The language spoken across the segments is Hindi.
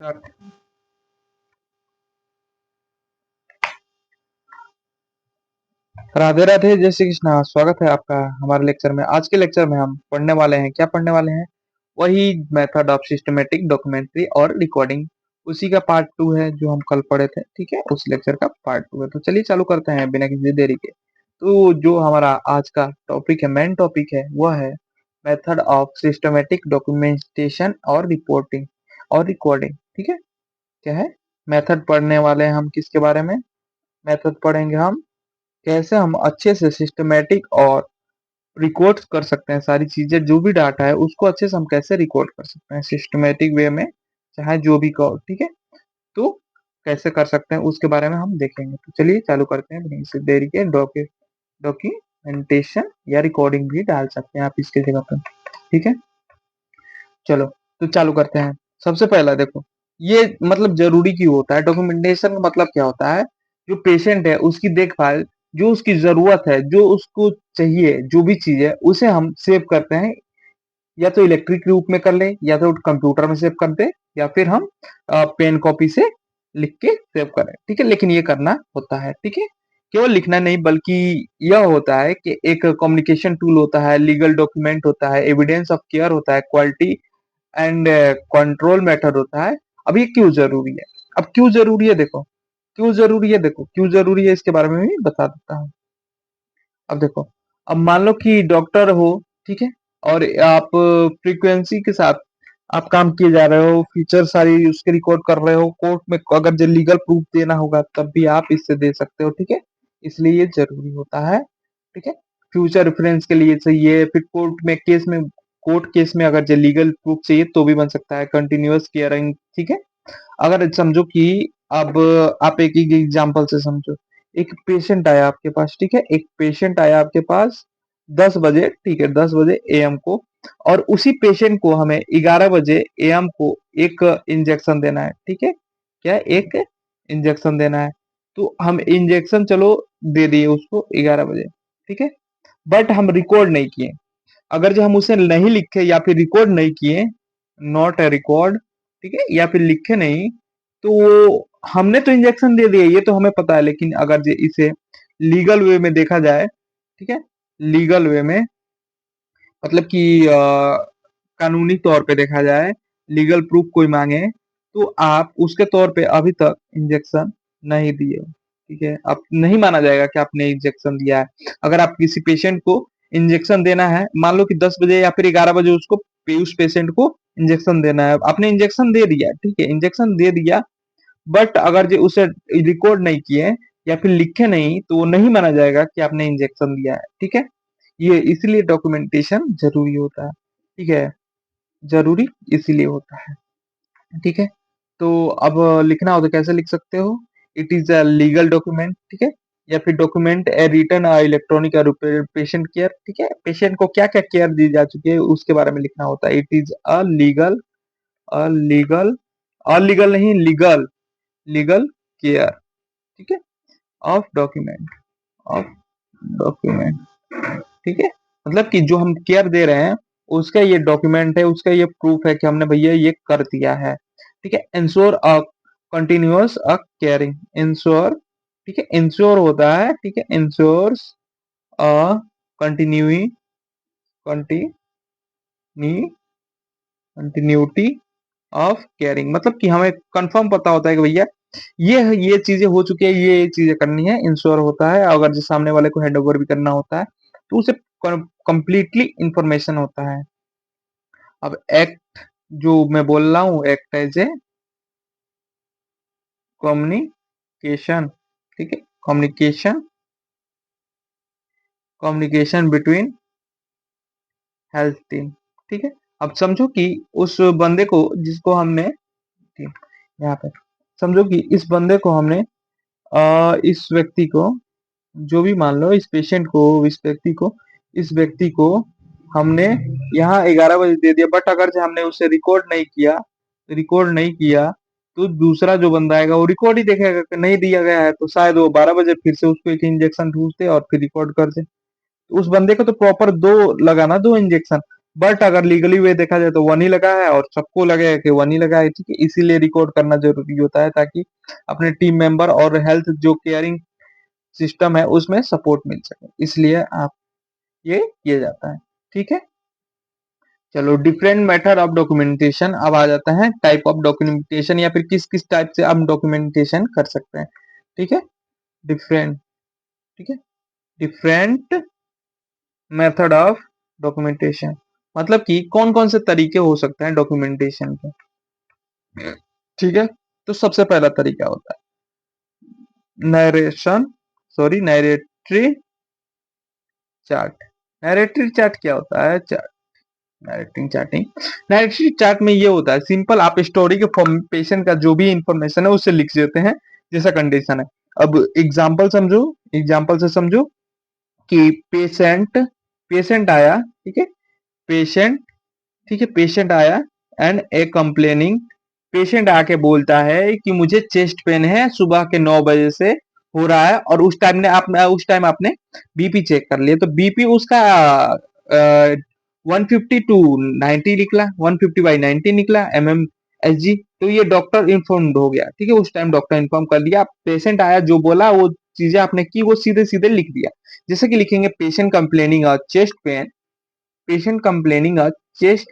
स्टार्ट। राधे राधे, जय श्री कृष्णा। स्वागत है आपका हमारे लेक्चर में। आज के लेक्चर में हम पढ़ने वाले हैं, क्या पढ़ने वाले हैं? वही मेथड ऑफ सिस्टमेटिक डॉक्यूमेंट्री और रिकॉर्डिंग। उसी का पार्ट 2 है जो हम कल पढ़े थे। ठीक है, उस लेक्चर का पार्ट 2 है। तो चलिए चालू करते हैं बिना किसी देरी के। तो जो हमारा आज का टॉपिक है, मेन टॉपिक है, वह है मेथड ऑफ सिस्टमेटिक डॉक्यूमेंटेशन और रिपोर्टिंग और रिकॉर्डिंग। ठीक है, क्या है? मेथड पढ़ने वाले हैं हम। किसके बारे में मेथड पढ़ेंगे हम? कैसे हम अच्छे से सिस्टमेटिक और रिकॉर्ड कर सकते हैं सारी चीजें, जो भी डाटा है उसको अच्छे से हम कैसे रिकॉर्ड कर सकते हैं सिस्टमेटिक वे में, चाहे जो भी कहो। ठीक है, तो कैसे कर सकते हैं उसके बारे में हम देखेंगे। तो चलिए चालू करते हैं बिना किसी देरी के। डॉक्यूमेंटेशन या रिकॉर्डिंग भी डाल सकते हैं आप इसके जगह पर। ठीक है, चलो तो चालू करते हैं। सबसे पहला देखो, ये मतलब जरूरी क्यों होता है? डॉक्यूमेंटेशन का मतलब क्या होता है? जो पेशेंट है उसकी देखभाल, जो उसकी जरूरत है, जो उसको चाहिए, जो भी चीज है उसे हम सेव करते हैं। या तो इलेक्ट्रिक रूप में कर ले, या तो कंप्यूटर में सेव कर दे, या फिर हम पेन कॉपी से लिख के सेव करें। ठीक है, लेकिन ये करना होता है। ठीक है, केवल लिखना नहीं बल्कि यह होता है कि एक कम्युनिकेशन टूल होता है, लीगल डॉक्यूमेंट होता है, एविडेंस ऑफ केयर होता है, क्वालिटी एंड कंट्रोल मेथड होता है। अब ये क्यों जरूरी है? अब क्यों जरूरी है देखो, क्यों जरूरी है देखो, क्यों जरूरी है इसके बारे में भी बता देता हूँ। अब देखो, अब मान लो कि डॉक्टर हो, ठीक है, और आप फ्रीक्वेंसी के साथ आप काम किए जा रहे हो, फीचर सारी उसके रिकॉर्ड कर रहे हो, कोर्ट में अगर जो लीगल प्रूफ देना होगा तब भी आप इससे दे सकते हो। ठीक है, इसलिए ये जरूरी होता है। ठीक है, फ्यूचर रेफरेंस के लिए चाहिए, फिर कोर्ट केस में अगर जो लीगल प्रूफ चाहिए तो भी बन सकता है। Continuous caring. ठीक है, अगर समझो कि अब आप एक ही एग्जांपल से समझो। एक पेशेंट आया आपके पास, ठीक है, एक पेशेंट आया आपके पास 10 बजे, ठीक है, 10 बजे एएम को, और उसी पेशेंट को हमें 11 बजे एएम को एक इंजेक्शन देना है। ठीक है, क्या? एक इंजेक्शन देना है। तो हम इंजेक्शन चलो दे दिए उसको 11 बजे। ठीक है, बट हम रिकॉर्ड नहीं किए। अगर जो हम उसे नहीं लिखे या फिर रिकॉर्ड नहीं किए, नॉट ए रिकॉर्ड, ठीक है, या फिर लिखे नहीं, तो वो हमने तो इंजेक्शन दे दिया, ये तो हमें पता है। लेकिन अगर जो इसे लीगल वे में देखा जाए, ठीक है, लीगल वे में मतलब कि कानूनी तौर पे देखा जाए, लीगल प्रूफ कोई मांगे, तो आप उसके तौर पे अभी तक इंजेक्शन नहीं दिए हो। ठीक है, अब नहीं माना जाएगा कि आपने इंजेक्शन दिया है। अगर आप किसी पेशेंट को इंजेक्शन देना है, मान लो कि 10 बजे या फिर 11 बजे उसको उस पेशेंट को इंजेक्शन देना है, आपने इंजेक्शन दे दिया, ठीक है, इंजेक्शन दे दिया, बट अगर जो उसे रिकॉर्ड नहीं किए या फिर लिखे नहीं, तो वो नहीं माना जाएगा कि आपने इंजेक्शन दिया है। ठीक है, ये इसलिए डॉक्यूमेंटेशन जरूरी होता है। ठीक है, जरूरी इसीलिए होता है। ठीक है, तो अब लिखना हो तो कैसे लिख सकते हो? It is a legal document. ठीक है, या फिर document a written electronic patient care. ठीक है, पेशेंट को क्या क्या केयर दी जा चुकी है उसके बारे में लिखना होता है। It is a legal, legal, illegal नहीं, लीगल, लीगल केयर। ठीक है, ऑफ डॉक्यूमेंट, ऑफ डॉक्यूमेंट। ठीक है, मतलब कि जो हम केयर दे रहे हैं उसका ये डॉक्यूमेंट है, उसका ये प्रूफ है कि हमने भैया ये कर दिया है। ठीक है, ensure a continuous a caring, ensure. ठीक है, इंश्योर होता है, ठीक है, ensures a continuing, continuity of caring. मतलब कि हमें कंफर्म पता होता है कि भैया ये चीजें हो चुकी है, ये चीजें करनी है, इंश्योर होता है। अगर जो सामने वाले को हैंड ओवर भी करना होता है तो उसे कंप्लीटली इंफॉर्मेशन होता है। अब एक्ट, जो मैं बोल रहा हूँ, एक्ट एज ए कम्युनिकेशन। ठीक है, communication, communication between health team. ठीक है, अब समझो कि उस बंदे को जिसको हमने, यहाँ पे समझो कि इस बंदे को हमने इस व्यक्ति को, जो भी मान लो, इस पेशेंट को, इस व्यक्ति को हमने यहाँ 11 बजे दे दिया, बट अगर जो हमने उसे रिकॉर्ड नहीं किया, तो दूसरा जो बंदा आएगा वो रिकॉर्ड ही देखेगा कि नहीं दिया गया है, तो शायद वो 12 बजे फिर से उसको एक इंजेक्शन ठूस दे और फिर रिकॉर्ड कर दे। तो उस बंदे को तो प्रॉपर दो लगाना, दो इंजेक्शन। बट अगर लीगली वे देखा जाए तो 1 ही लगा है और सबको लगेगा कि 1 ही लगा है, ठीक है? इसीलिए रिकॉर्ड करना ज़रूरी होता है ताकि अपने टीम मेंबर और हेल्थ जो केयरिंग सिस्टम है उसमें सपोर्ट मिल सके। इसलिए आप ये किया जाता है, ठीक है? चलो डिफरेंट मेथड ऑफ डॉक्यूमेंटेशन अब आ जाता है टाइप ऑफ डॉक्यूमेंटेशन या फिर किस-किस टाइप से हम डॉक्यूमेंटेशन कर सकते हैं, ठीक है? डिफरेंट ठीक है? डिफरेंट मेथड ऑफ डॉक्यूमेंटेशन मतलब कि कौन-कौन से तरीके हो सकते हैं डॉक्यूमेंटेशन के, ठीक है? तो सबसे पहला तरीका होता है नरेशन सॉरी नैरेटरी चार्ट। नैरेटरी चार्ट क्या होता है? नैरेटिंग चार्टिंग नैरेटरी चार्ट में ये होता है सिंपल आप स्टोरी के फॉर्मेशन का जो भी इंफॉर्मेशन है उससे लिख देते हैं जैसा कंडीशन है। अब एग्जांपल से समझो कि पेशेंट आया, ठीक है? पेशेंट ठीक है, पेशेंट आया एंड ए कंप्लेनिंग पेशेंट आके बोलता है कि मुझे चेस्ट पेन है सुबह के 9 बजे से हो रहा है और उस टाइम आपने बीपी चेक कर लिया तो बीपी उसका 150/90 निकला, 150/90 निकला mmHg। तो ये डॉक्टर इन्फॉर्म्ड हो गया, ठीक है? उस टाइम डॉक्टर इन्फॉर्म कर दिया, पेशेंट आया जो बोला वो चीजें आपने की वो सीधे सीधे लिख दिया। जैसे कि लिखेंगे patient complaining chest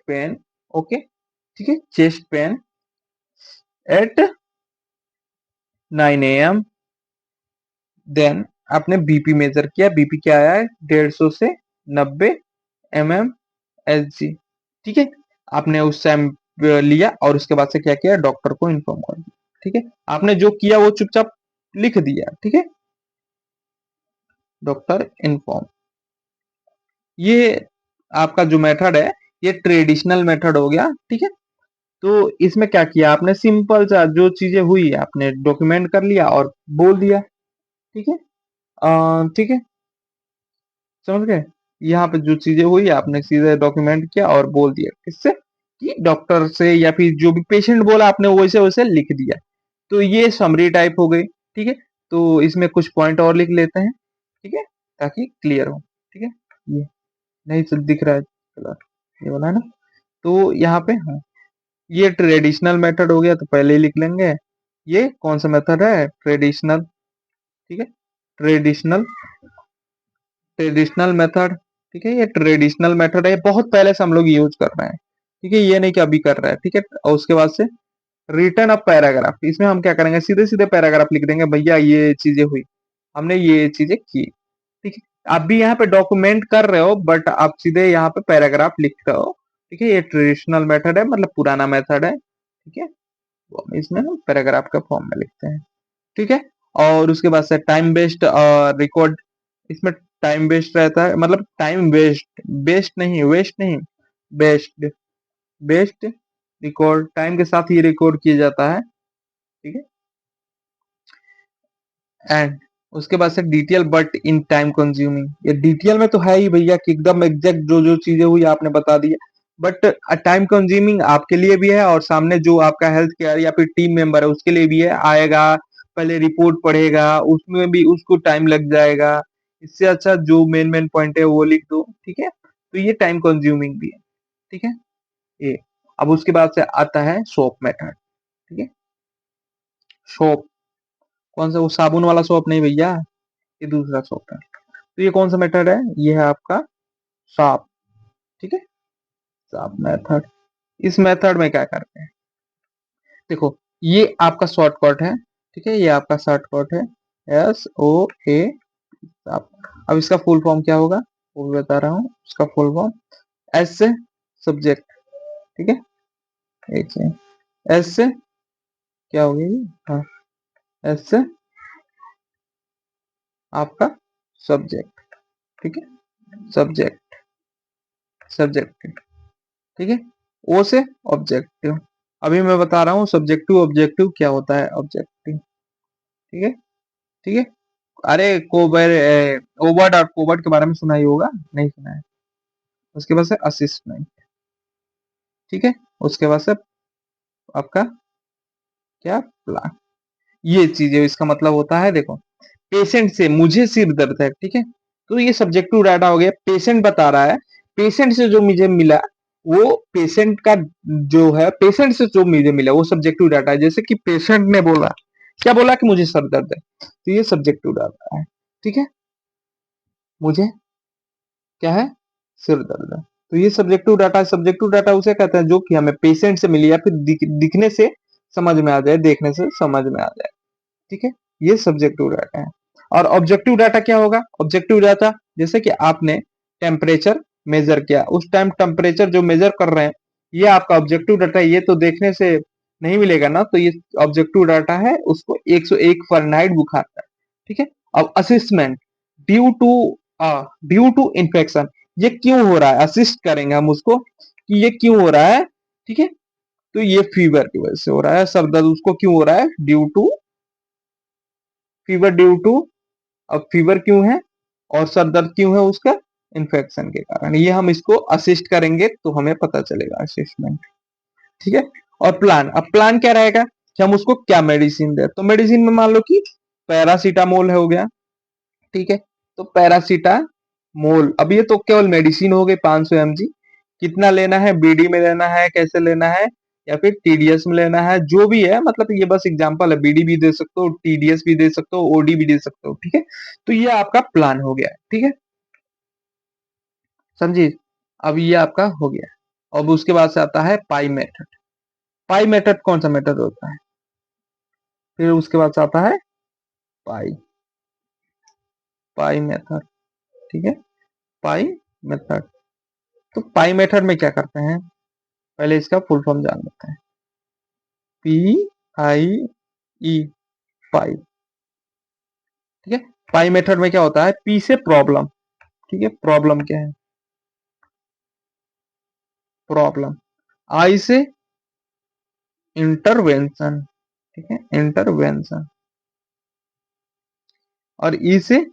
pain, okay, ठीक है? Chest pain at 9 AM। Then आपने बीपी मेजर किया, बीपी क्या आया है 150 से 90 mmHg, ठीक है? आपने उस टाइम लिया और उसके बाद से क्या किया डॉक्टर को इन्फॉर्म कर दिया, ठीक है? आपने जो किया वो चुपचाप लिख दिया, ठीक है? डॉक्टर इन्फॉर्म ये आपका जो मेथड है ये ट्रेडिशनल मेथड हो गया, ठीक है? तो इसमें क्या किया आपने सिंपल सा जो चीजें हुई आपने डॉक्यूमेंट कर लिया और बोल दिया, ठीक है? ठीक है, समझ गए? यहाँ पे जो चीजें हुई आपने सीधे डॉक्यूमेंट किया और बोल दिया किससे कि डॉक्टर से या फिर जो भी पेशेंट बोला आपने वैसे वैसे लिख दिया। तो ये समरी टाइप हो गई, ठीक है? तो इसमें कुछ पॉइंट और लिख लेते हैं, ठीक है? ताकि क्लियर हो, ठीक है? ये नहीं दिख रहा है कलर, ये वाला है ना? तो यहाँ पे हाँ ये ट्रेडिशनल मेथड हो गया तो पहले ही लिख लेंगे। ये कौन सा मेथड है ट्रेडिशनल, ठीक है? ट्रेडिशनल ट्रेडिशनल मेथड, ठीक है? ये ट्रेडिशनल मेथड है बहुत पहले से हम लोग यूज कर रहे हैं, ठीक है? ये नहीं कि अभी कर रहे हैं, ठीक है? और उसके बाद से रिटर्न ऑफ पैराग्राफ इसमें हम क्या करेंगे सीधे सीधे पैराग्राफ लिख देंगे भैया ये चीजें हुई हमने ये चीजें की, ठीक है? आप भी यहाँ पे डॉक्यूमेंट कर रहे हो बट आप सीधे यहाँ पे पैराग्राफ लिख रहे हो, ठीक है? ये ट्रेडिशनल मेथड है मतलब पुराना मेथड है, ठीक है? तो इसमें हम पैराग्राफ का फॉर्म में लिखते हैं, ठीक है? और उसके बाद से टाइम बेस्ड रिकॉर्ड इसमें टाइम बेस्ड रहता है मतलब टाइम वेस्ट नहीं बेस्ड बेस्ड रिकॉर्ड टाइम के साथ ये रिकॉर्ड किया जाता है, ठीक है? एंड उसके बाद से detail but in time consuming ये डिटेल में तो है ही भैया कि एकदम एग्जैक्ट जो जो चीजें हुई आपने बता दिया बट टाइम कंज्यूमिंग आपके लिए भी है और सामने जो आपका हेल्थ केयर या फिर टीम मेंबर है उसके लिए भी है आएगा पहले रिपोर्ट पढ़ेगा उसमें भी उसको टाइम लग जाएगा। इससे अच्छा जो मेन पॉइंट है वो लिख दो, ठीक है? तो ये टाइम कंज्यूमिंग भी है, ठीक है? ये अब उसके बाद से आता है सोप मेथड, ठीक है? सोप कौन सा वो साबुन वाला सोप नहीं भैया, ये दूसरा सोप है। तो ये कौन सा मेथड है ये है आपका साप, ठीक है? साप मेथड इस मेथड में क्या करते हैं देखो ये आपका शॉर्टकट है, ठीक है? ये आपका शॉर्टकट है SOA साप। अब इसका फुल फॉर्म क्या होगा वो भी बता रहा हूँ इसका फुल फॉर्म एस से सब्जेक्ट, ठीक है? एक से एस से क्या हो गया ये हाँ एस से आपका सब्जेक्ट, ठीक है? सब्जेक्ट ठीक है? ओ से ऑब्जेक्टिव अभी मैं बता रहा हूँ सब्जेक्टिव ऑब्जेक्टिव क्या होता है ऑब्जेक्टिव, ठीक है? ठीक है? अरे ओवर्ड और कोवर्ड के बारे में सुना ही होगा नहीं सुना है। उसके बाद से असिस्टमेंट, ठीक है? उसके बाद से आपका क्या प्लान ये चीजें इसका मतलब होता है देखो पेशेंट से मुझे सिर दर्द है, ठीक है? तो ये सब्जेक्टिव डाटा हो गया पेशेंट बता रहा है पेशेंट से जो मुझे मिला, वो पेशेंट का जो है, पेशेंट से जो मुझे मिला वो सब्जेक्टिव डाटा है। जैसे कि पेशेंट ने बोला, क्या बोला कि मुझे सर दर्द है, तो ये सब्जेक्टिव डाटा है। ठीक है, मुझे क्या है, सिर दर्द है, तो ये सब्जेक्टिव डाटा है। सब्जेक्टिव डाटा उसे कहते हैं जो कि हमें पेशेंट से मिली या फिर दिखने से समझ में आ जाए, देखने से समझ में आ जाए। ठीक है, ये सब्जेक्टिव डाटा है। और ऑब्जेक्टिव डाटा क्या होगा, ऑब्जेक्टिव डाटा जैसे कि आपने टेम्परेचर मेजर किया, उस टाइम टेम्परेचर जो मेजर कर रहे हैं, ये आपका ऑब्जेक्टिव डाटा है। ये तो देखने से नहीं मिलेगा ना, तो ये ऑब्जेक्टिव डाटा है, उसको 101 फ़ारेनहाइट बुखार है। ठीक है, अब assessment, due to due to infection, ये क्यों हो रहा है, असिस्ट करेंगे हम उसको कि ये क्यों हो रहा है। ठीक है, तो ये फीवर की वजह से हो रहा है, सर दर्द उसको क्यों हो रहा है, due to fever, due to, अब फीवर क्यों है और सर दर्द क्यों है, उसका इन्फेक्शन के कारण। ये हम इसको असिस्ट करेंगे तो हमें पता चलेगा, असिस्टमेंट। ठीक है, और प्लान, अब प्लान क्या रहेगा कि हम उसको क्या मेडिसिन दे, तो मेडिसिन में मान लो कि पैरासीटामोल है हो गया। ठीक है, तो पैरासीटामोल, अब ये तो केवल मेडिसिन हो गई 500 mg, कितना लेना है, बीडी में लेना है, कैसे लेना है, या फिर टीडीएस में लेना है, जो भी है, मतलब ये बस एग्जांपल है, बीडी भी दे सकते हो, टीडीएस भी दे सकते हो, ओडी भी दे सकते हो। ठीक है, तो ये आपका प्लान हो गया है। ठीक है, समझिए, अब ये आपका हो गया। अब उसके बाद से आता है पाई मेथड। पाई मेथड कौन सा मेथड होता है, फिर उसके बाद से आता है पाई, पाई मेथड। ठीक है, पाई मेथड, तो पाई मेथड में क्या करते हैं, पहले इसका फुल फॉर्म जान लेते हैं। पी आई ई, पाई। ठीक है, पाई मेथड में क्या होता है, पी से प्रॉब्लम। ठीक है, प्रॉब्लम क्या है, प्रॉब्लम, आई से इंटरवेंशन। ठीक है, इंटरवेंशन, और ई से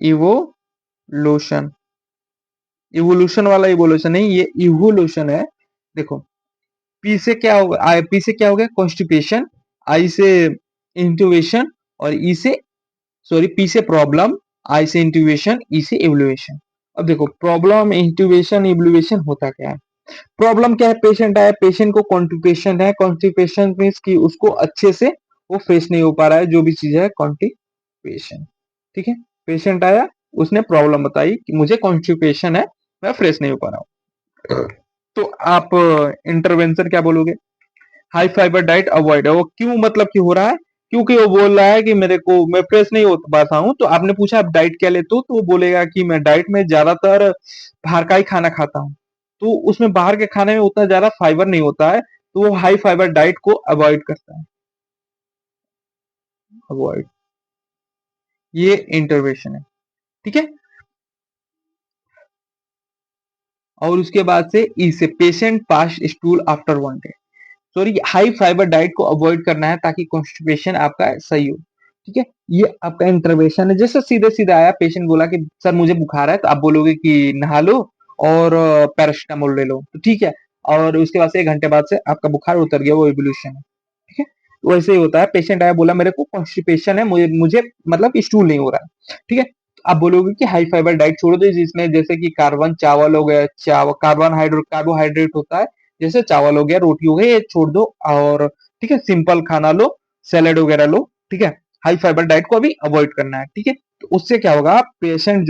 इवोल्यूशन। इवोल्यूशन वाला इवोल्यूशन नहीं, ये इवोल्यूशन है। देखो, पी से क्या होगा, पी से क्या हो गया, कॉन्स्टिपेशन, आई से इंट्यूबेशन, और ई से, सॉरी, पी से प्रॉब्लम, आई से इंट्यूबेशन, ई से इवोल्यूशन। अब देखो, प्रॉब्लम, इंट्यूबेशन, इवोल्यूशन होता क्या है। प्रॉब्लम क्या है, पेशेंट आया, पेशेंट को कॉन्स्टिपेशन है, कॉन्स्टिपेशन मीन्स कि उसको अच्छे से वो फेस नहीं हो पा रहा है, जो भी चीज है कॉन्स्टिपेशन। ठीक है, पेशेंट आया, उसने प्रॉब्लम बताई कि मुझे कॉन्स्टिपेशन है, मैं फ्रेश नहीं हो पा रहा हूँ, तो आप इंटरवेंशन क्या बोलोगे, हाई फाइबर डाइट अवॉइड है। वो क्यों, मतलब कि हो रहा है, क्योंकि वो बोल रहा है कि मेरे को, मैं फ्रेश नहीं हो पाता हूँ। तो आपने पूछा आप डाइट क्या लेते हो, तो वो बोलेगा कि मैं डाइट में ज्यादातर बाहर का ही खाना खाता हूँ, तो उसमें बाहर के खाने में उतना ज्यादा फाइबर नहीं होता है, तो वो हाई फाइबर डाइट को अवॉइड करता है, अवॉइड, ये इंटरवेंशन है। ठीक है, और उसके बाद से ई से patient pass stool after 1 day, sorry, high fibre diet को अवॉइड करना है ताकि कॉन्स्टिपेशन आपका सही हो। ठीक है, ये आपका इंटरवेंशन है। जैसे सीधे सीधे आया, पेशेंट बोला कि सर मुझे बुखार है, तो आप बोलोगे कि नहा लो और पैरासिटामोल ले लो, तो ठीक है, और उसके बाद से 1 घंटे बाद से आपका बुखार उतर गया, वो इवोल्यूशन है। ठीक है, तो वैसे ही होता है, पेशेंट आया, बोला मेरे को कॉन्स्टिपेशन है, मुझे मुझे मतलब स्टूल नहीं हो रहा है। ठीक है, तो आप बोलोगे कि हाई फाइबर डाइट छोड़ दो, जिसमें जैसे कि कार्बन, चावल हो गया, चावल कार्बन हाइड्रो कार्बोहाइड्रेट होता है, जैसे चावल हो गया, रोटी हो गई, ये छोड़ दो, और ठीक है, सिंपल खाना लो, सैलेड वगैरह लो। ठीक है, हाई फाइबर डाइट को अभी अवॉइड करना है। ठीक है, तो उससे क्या होगा, पेशेंट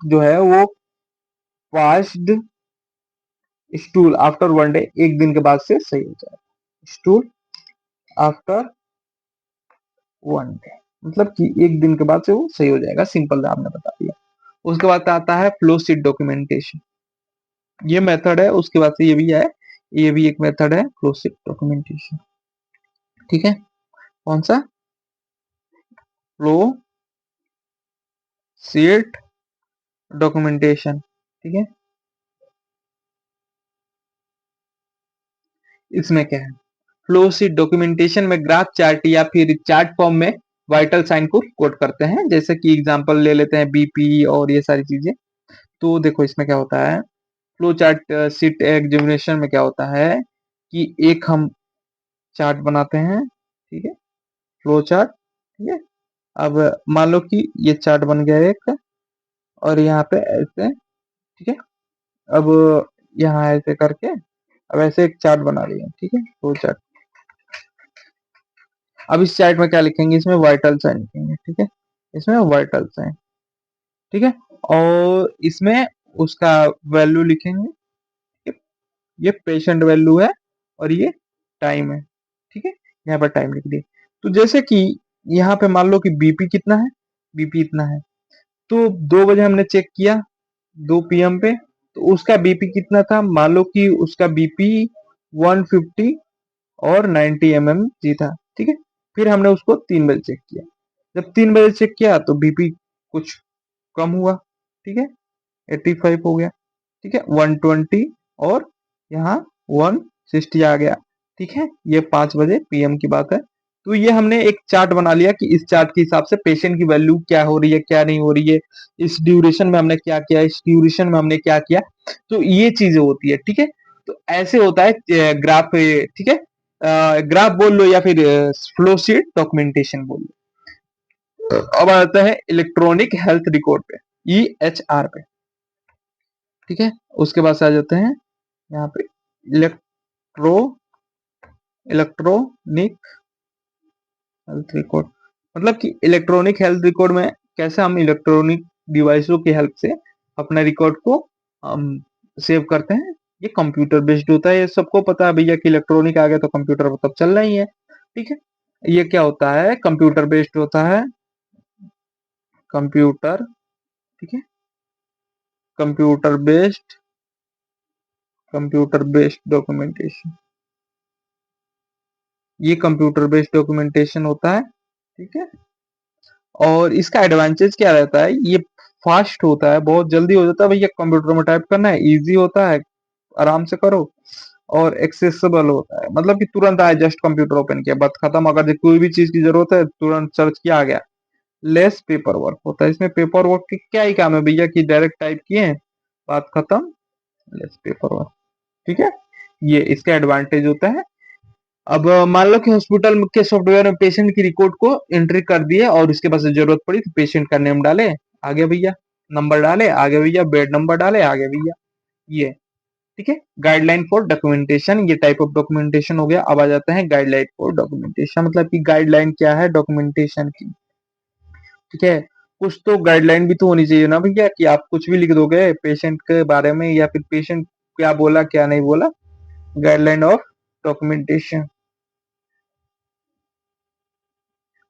जो है वो पास्ड स्टूल आफ्टर 1 डे, 1 दिन के बाद से सही हो जाएगा, स्टूल आफ्टर 1 डे, मतलब कि 1 दिन के बाद से वो सही हो जाएगा, सिंपल आपने बता दिया। उसके बाद आता है फ्लो शीट डॉक्यूमेंटेशन, ये मेथड है। उसके बाद से ये भी है, ये भी एक मेथड है, फ्लो शीट डॉक्यूमेंटेशन। ठीक है, कौन सा, फ्लो शीट डॉक्यूमेंटेशन। ठीक है, इसमें क्या है, फ्लो शीट डॉक्यूमेंटेशन में ग्राफ चार्ट या फिर चार्ट फॉर्म में वाइटल साइन को कोड करते हैं। जैसे कि एग्जांपल ले लेते हैं, बीपी और ये सारी चीजें। तो देखो, इसमें क्या होता है, फ्लो चार्ट शीट एग्जामिनेशन में क्या होता है कि एक हम चार्ट बनाते हैं। ठीक है, फ्लो चार्ट। ठीक है, अब मान लो कि ये चार्ट बन गया एक, और यहाँ पे ऐसे, ठीक है। अब यहाँ ऐसे करके अब ऐसे एक चार्ट बना लिया, ठीक है, दो चार्ट। अब इस चार्ट में क्या लिखेंगे, इसमें वाइटल साइन लिखेंगे, ठीक है, इसमें वाइटल साइन, ठीक है। और इसमें उसका वैल्यू लिखेंगे, ये पेशेंट वैल्यू है और ये टाइम है, ठीक है। यहाँ पर टाइम लिख दिए। तो जैसे कि यहाँ पे मान लो कि बीपी कितना है, बीपी इतना है। तो 2 बजे हमने चेक किया, 2 PM पे, तो उसका बीपी कितना था, मान लो कि उसका बीपी 150 और 90 mmHg था, ठीक है। फिर हमने उसको 3 बजे चेक किया। जब 3 बजे चेक किया तो बीपी कुछ कम हुआ, ठीक है, 85 हो गया, ठीक है, 120 और यहाँ 160 आ गया, ठीक है। ये 5 बजे PM की बात है। तो ये हमने एक चार्ट बना लिया कि इस चार्ट के हिसाब से पेशेंट की वैल्यू क्या हो रही है, क्या नहीं हो रही है, इस ड्यूरेशन में हमने क्या किया, इस ड्यूरेशन में हमने क्या किया। तो ये चीजें होती है, ठीक है। तो ऐसे होता है ग्राफ, ठीक है। ग्राफ बोल लो या फिर फ्लो शीट डॉक्यूमेंटेशन बोल लो। अब आता है इलेक्ट्रॉनिक हेल्थ रिकॉर्ड पे, EHR पे, ठीक है। उसके बाद से आ जाते हैं यहाँ पे इलेक्ट्रो इलेक्ट्रॉनिक हेल्थ रिकॉर्ड। मतलब कि इलेक्ट्रॉनिक हेल्थ रिकॉर्ड में कैसे हम इलेक्ट्रॉनिक डिवाइसों की हेल्प से अपना रिकॉर्ड को हम सेव करते हैं। ये कंप्यूटर बेस्ड होता है, ये सबको पता है भैया कि इलेक्ट्रॉनिक आ गया तो कंप्यूटर तब चलना ही है, ठीक है। ये क्या होता है, कंप्यूटर बेस्ड होता है, कंप्यूटर, ठीक है, computer based, computer based documentation, ये कंप्यूटर बेस्ड डॉक्यूमेंटेशन होता है, ठीक है। और इसका एडवांटेज क्या रहता है, ये फास्ट होता है, बहुत जल्दी हो जाता है भैया, कंप्यूटर में टाइप करना है, इजी होता है, आराम से करो। और एक्सेसिबल होता है, मतलब कि तुरंत आए, जस्ट कंप्यूटर ओपन किया, बात खत्म। अगर कोई भी चीज की जरूरत है तुरंत सर्च किया आ गया। लेस पेपर वर्क होता है, इसमें पेपर वर्क की क्या ही काम है भैया कि डायरेक्ट टाइप किए, बात खत्म, लेस पेपर वर्क, ठीक है। ये इसका एडवांटेज होता है। अब मान लो कि हॉस्पिटल के सॉफ्टवेयर में पेशेंट की रिकॉर्ड को एंट्री कर दिए और उसके पास जरूरत पड़ी तो पेशेंट का नेम डाले, आगे भैया, नंबर डाले, आगे भैया, बेड नंबर डाले, आगे भैया, ये, ठीक है। गाइडलाइन फॉर डॉक्यूमेंटेशन, ये टाइप ऑफ डॉक्यूमेंटेशन हो गया। अब आ जाते हैं गाइडलाइन फॉर डॉक्यूमेंटेशन, मतलब कि गाइडलाइन क्या है डॉक्यूमेंटेशन की, ठीक है। कुछ तो गाइडलाइन भी तो होनी चाहिए ना भैया, कि आप कुछ भी लिख दोगे पेशेंट के बारे में या फिर पेशेंट क्या बोला क्या नहीं बोला। गाइडलाइन ऑफ डॉक्यूमेंटेशन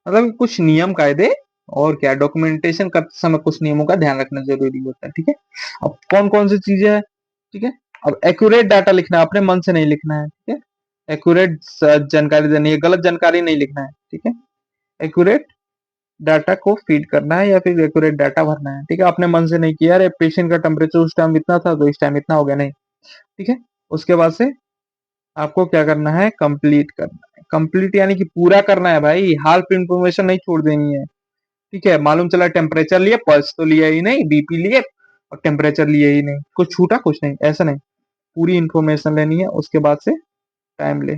मतलब कुछ नियम कायदे, और क्या, डॉक्यूमेंटेशन करते समय कुछ नियमों का ध्यान रखना जरूरी होता है, ठीक है। अब कौन कौन सी चीजें हैं, ठीक है। अब एक्यूरेट डाटा लिखना है, अपने मन से नहीं लिखना है, ठीक है। एक्यूरेट जानकारी देनी है, गलत जानकारी नहीं लिखना है, ठीक है। एक्यूरेट डाटा को फीड करना है या फिर एक्यूरेट डाटा भरना है, ठीक है। अपने मन से नहीं किया, अरे पेशेंट का टेम्परेचर उस टाइम इतना था तो इस टाइम इतना हो गया, नहीं, ठीक है। उसके बाद से आपको क्या करना है, कंप्लीट करना है। कंप्लीट यानी कि पूरा करना है भाई, हाल्फ इंफॉर्मेशन नहीं छोड़ देनी है, ठीक है। मालूम चला टेम्परेचर लिए, पल्स तो लिया ही नहीं, बीपी लिए और टेम्परेचर लिए ही नहीं, कुछ छूटा कुछ नहीं, ऐसा नहीं, पूरी इंफॉर्मेशन लेनी है। उसके बाद से टाइम ले,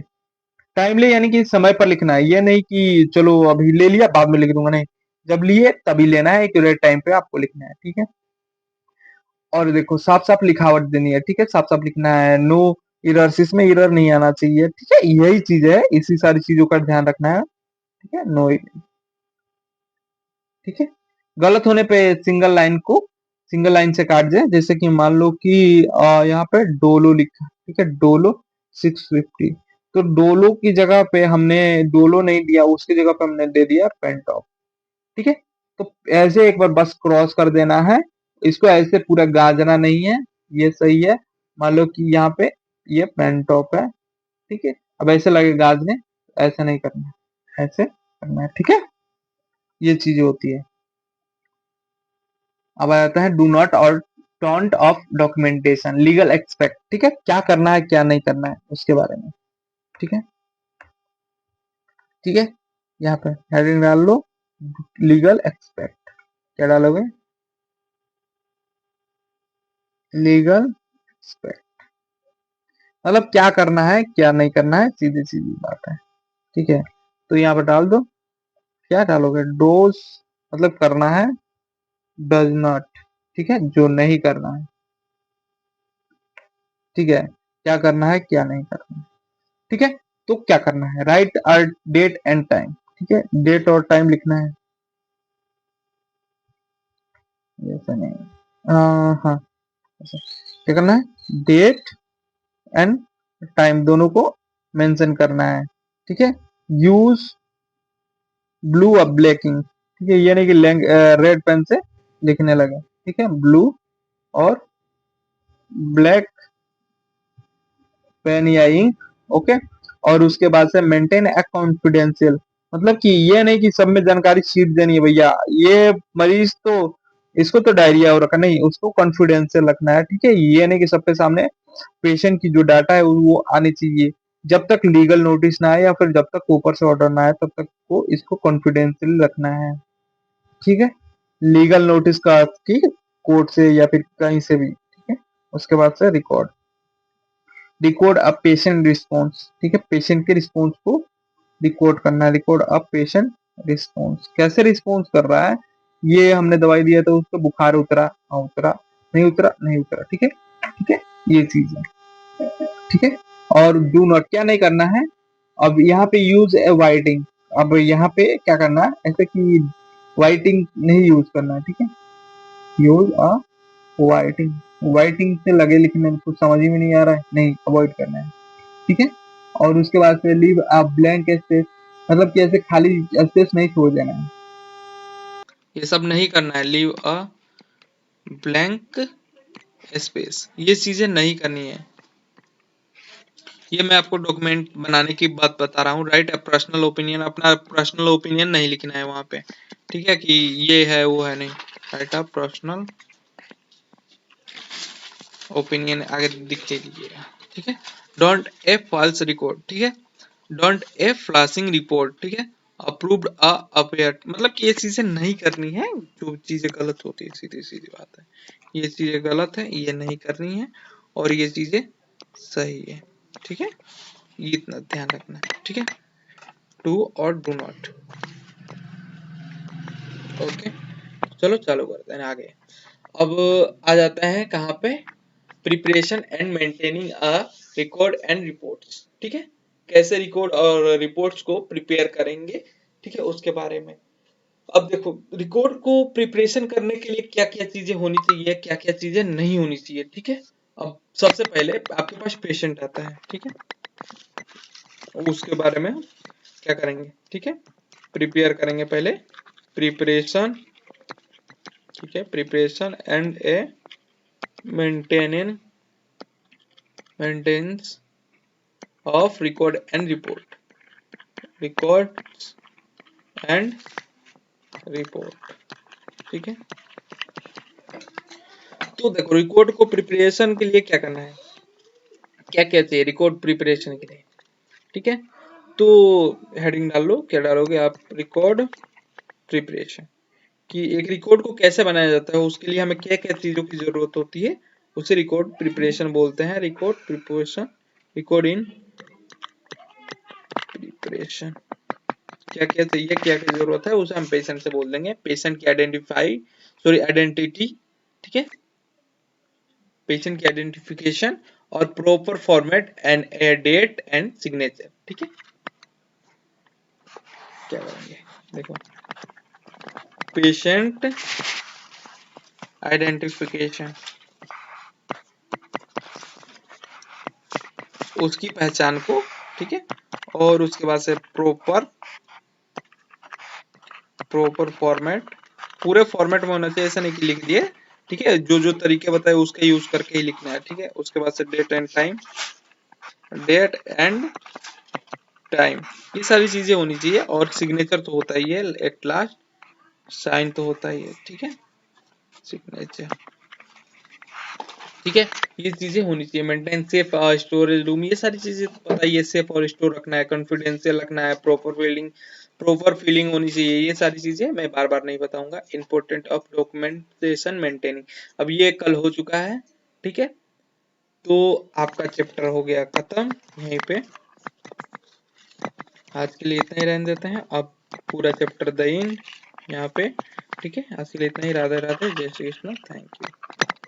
टाइम ले यानी कि समय पर लिखना है, ये नहीं कि चलो अभी ले लिया बाद में लिख दूंगा, नहीं, जब लिए तभी लेना है, एक्यूरेट टाइम पे आपको लिखना है, ठीक है। और देखो साफ साफ लिखावट देनी है, ठीक है, साफ साफ लिखना है, नो इरर्स, इसमें इरर नहीं आना चाहिए, ठीक है। यही चीज है, इसी सारी चीजों का ध्यान रखना है, ठीक है, नो, ठीक है। गलत होने पे सिंगल लाइन से काट दें, जैसे कि मान लो कि यहाँ पे डोलो लिखा, ठीक है, डोलो 650, तो डोलो की जगह पे हमने डोलो नहीं दिया, उसकी जगह पे हमने दे दिया पेंटॉप, ठीक है। तो ऐसे एक बार बस क्रॉस कर देना है, इसको ऐसे पूरा गाजना नहीं है, ये सही है। मान लो कि यहाँ पे ये पेंटॉप है, ठीक है। अब ऐसे लगे गाजने, ऐसे नहीं करना है, ऐसे करना है, ठीक है। ये चीज होती है। अब आ जाता है डू नॉट और don't of documentation, legal expect, ठीक है, क्या करना है क्या नहीं करना है उसके बारे में, ठीक है, ठीक है। यहाँ पे हेडिंग डाल लो, लीगल एक्सपेक्ट, क्या डालोगे, लीगल एक्सपेक्ट, मतलब क्या करना है क्या नहीं करना है, सीधी सीधी बात है, ठीक है। तो यहाँ पे डाल दो, क्या डालोगे, डोज मतलब करना है, डज नॉट, ठीक है, जो नहीं करना है। ठीक है, क्या करना है क्या नहीं करना है। ठीक है, तो क्या करना है, write our date and time. ठीक है, डेट और टाइम लिखना है। ऐसा नहीं, हाँ, ऐसा क्या करना है, डेट एंड टाइम दोनों को मेंशन करना है। ठीक है, यूज ब्लू अब ब्लैकिंग। ठीक है, ये नहीं कि रेड पेन से लिखने लगे। ठीक है, ब्लू और ब्लैक पेन या इंक। ओके, और उसके बाद से मेंटेन ए कॉन्फिडेंशियल, मतलब कि ये नहीं कि सब में जानकारी छीट देनी है भैया, ये मरीज तो, इसको तो डायरिया हो रखा, नहीं, उसको कॉन्फिडेंशियल रखना है। ठीक है, ये नहीं कि सबके सामने पेशेंट की जो डाटा है वो आनी चाहिए। जब तक लीगल नोटिस ना आए या फिर जब तक ऊपर से ऑर्डर ना आए तब तक को इसको कॉन्फिडेंशियल रखना है। ठीक है, लीगल नोटिस का, ठीक है, कोर्ट से या फिर कहीं से भी। ठीक है, उसके बाद से रिकॉर्ड अ पेशेंट रिस्पॉन्स। ठीक है, पेशेंट के रिस्पॉन्स को रिकॉर्ड करना है। रिकॉर्ड अ पेशेंट रिस्पॉन्स, कैसे रिस्पॉन्स कर रहा है, ये हमने दवाई दिया तो उसको बुखार उतरा, हाँ उतरा, नहीं उतरा, नहीं उतरा। ठीक है, ठीक है, ये चीज है। ठीक है, और डू नॉट क्या नहीं करना है। अब यहाँ पे यूज ए वाइटिंग, अब यहाँ पे क्या करना है, ऐसे कि वाइटिंग नहीं यूज करना है। ठीक है, यूज अ वाइटिंग, वाइटिंग से लगे लिखने में कुछ समझ ही में नहीं आ रहा है, नहीं, अवॉइड करना है। ठीक है, और उसके बाद से लीव अ ब्लैंक स्पेस, मतलब कि ऐसे खाली स्पेस नहीं छोड़ देना है। ये सब नहीं करना है, लीव अ ब्लैंक स्पेस, ये चीजें नहीं करनी है। ये मैं आपको डॉक्यूमेंट बनाने की बात बता रहा हूँ। राइट अ पर्सनल ओपिनियन, अपना पर्सनल ओपिनियन नहीं लिखना है वहां पे। ठीक है, कि ये है वो है, नहीं। राइट अ पर्सनल ओपिनियन आगे लिख के लीजिएगा। ठीक है, डोंट ए फॉल्स रिकॉर्ड। ठीक है, डोंट ए फ्लैशिंग रिपोर्ट। ठीक है, अप्रूव्ड अ अपेयर, मतलब कि ये चीजें नहीं करनी है, जो चीजें गलत होती है, सीधी सीधी बात है, ये चीजें गलत है, ये नहीं करनी है, और ये चीजें सही है। ठीक है, ये इतना ध्यान रखना है। ठीक है, डू और डू नॉट। ओके, चलो चालू करते हैं आगे। अब आ जाता है कहाँ पे, preparation and maintaining a record and reports. ठीक है, कैसे रिकॉर्ड और रिपोर्ट्स को प्रिपेयर करेंगे, ठीक है, उसके बारे में। अब देखो, रिकॉर्ड को प्रिपरेशन करने के लिए क्या क्या चीजें होनी चाहिए, क्या क्या चीजें नहीं होनी चाहिए। ठीक है, अब सबसे पहले आपके पास पेशेंट आता है। ठीक है, उसके बारे में क्या करेंगे, ठीक है, प्रिपेयर करेंगे पहले, प्रिपरेशन। ठीक है, preparation and A maintenance maintenance of record and report, records and report. ठीक है, तो देखो, रिकॉर्ड को प्रिपरेशन के लिए क्या करना है, क्या क्या चाहिए रिकॉर्ड प्रिपरेशन के लिए। ठीक है, तो हेडिंग डाल लो, क्या डालोगे आप, रिकॉर्ड प्रिपरेशन, कि एक रिकॉर्ड को कैसे बनाया जाता है, उसके लिए हमें क्या क्या चीजों की जरूरत होती है, उसे रिकॉर्ड प्रिपरेशन बोलते हैं। Record preparation, record in preparation, क्या क्या चाहिए, क्या क्या जरूरत है, उसे हम पेशेंट से बोल देंगे, पेशेंट की आइडेंटिटी। ठीक है, पेशेंट की आइडेंटिफिकेशन और proper format and a date and signature. ठीक है, क्या करेंगे, देखो, पेशेंट आइडेंटिफिकेशन, उसकी पहचान को, ठीक है, और उसके बाद से प्रॉपर फॉर्मेट, पूरे फॉर्मेट में होना चाहिए, ऐसा नहीं कि लिख दिए। ठीक है, जो जो तरीके बताए उसका यूज करके ही लिखना है। ठीक है, उसके बाद से डेट एंड टाइम, ये सारी चीजें होनी चाहिए, और सिग्नेचर तो होता ही है, एट लास्ट साइन तो होता ही है। ठीक है, सिग्नेचर। ठीक है, ये चीजें होनी चाहिए, मेंटेन सेफ स्टोरेज रूम, ये सारी चीजें पता ही है, सेफ और स्टोर रखना है, कॉन्फिडेंशियल रखना है, प्रॉपर फीलिंग होनी चाहिए, ये सारी चीजें मैं बार बार नहीं बताऊंगा। इंपॉर्टेंट ऑफ डॉक्यूमेंटेशन मेंटेनिंग, अब ये कल हो चुका है। ठीक है, तो आपका चैप्टर हो गया खत्म यहीं पे, आज के लिए इतना ही रहने देते हैं। अब पूरा चैप्टर द इन यहाँ पे ठीक है, आज के लिए इतना ही। राधे राधे, जय श्री कृष्ण, थैंक यू।